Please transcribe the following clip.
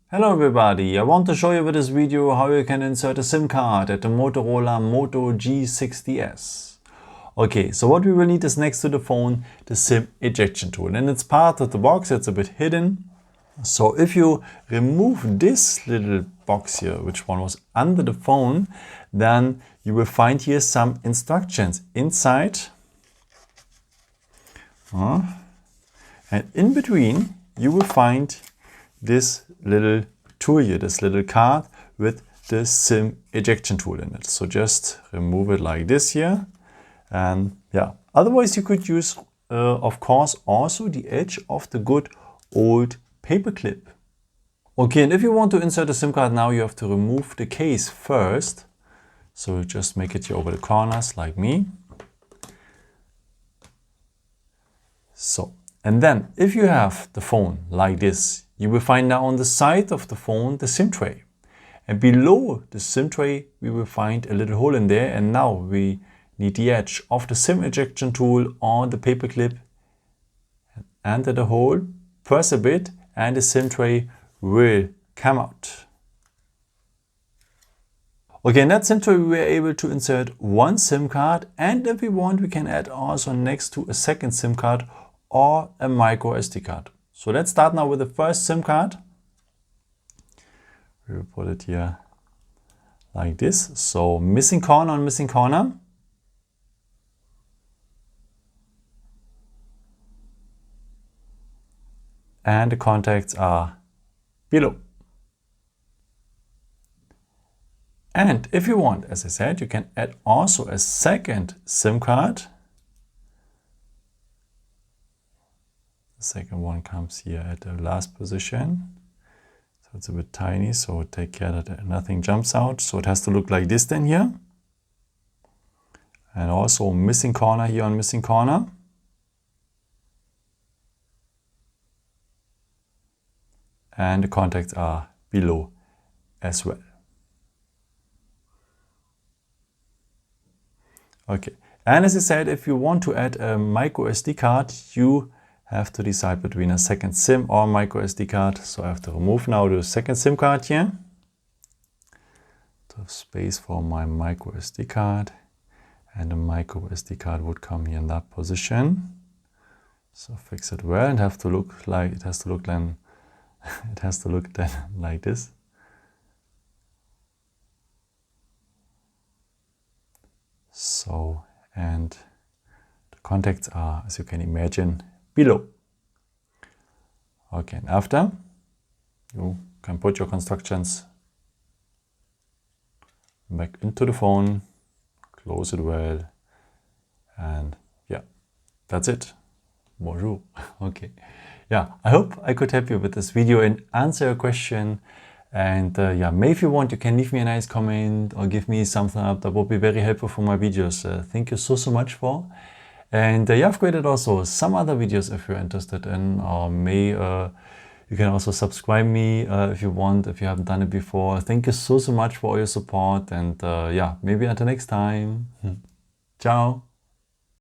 Hello everybody, I want to show you with this video how you can insert a SIM card at the Motorola Moto G60s. Okay, so what we will need is next to the phone the SIM ejection tool, and it's part of the box, it's a bit hidden. So if you remove this little box here, which one was under the phone, then you will find here some instructions inside. And in between you will find this little tool here, this little card with the SIM ejection tool in it. So just remove it like this here. And yeah, otherwise you could use, of course, also the edge of the good old paper clip. Okay, and if you want to insert a SIM card now, you have to remove the case first. So just make it here over the corners like me. So, and then if you have the phone like this, you will find now on the side of the phone the SIM tray. And below the SIM tray, we will find a little hole in there. And now we need the edge of the SIM ejection tool on the paper clip. Enter the hole, press a bit, and the SIM tray will come out. Okay, in that SIM tray, we were able to insert one SIM card. And if we want, we can add also next to a second SIM card or a microSD card. So let's start now with the first SIM card. We will put it here like this. So missing corner on missing corner. And the contacts are below. And if you want, as I said, you can add also a second SIM card. The second one comes here at the last position. So it's a bit tiny, so take care that nothing jumps out. So it has to look like this then here. And also missing corner here on missing corner. And the contacts are below as well. Okay, and as I said, if you want to add a microSD card, you have to decide between a second SIM or microSD card. So I have to remove now the second SIM card here. To have space for my microSD card, and the microSD card would come here in that position. So fix it well, and have to look like it has to look then like this. So, and the contacts are, as you can imagine, below. Okay, and after you can put your constructions back into the phone, close it well, and yeah, that's it. Bonjour. Okay, yeah, I hope I could help you with this video and answer your question. And yeah, maybe if you want, you can leave me a nice comment or give me something up. That would be very helpful for my videos. Thank you so much for. And yeah, I've created also some other videos if you're interested in, or you can also subscribe me if you want, if you haven't done it before. Thank you so much for all your support, and yeah, maybe until next time. Ciao.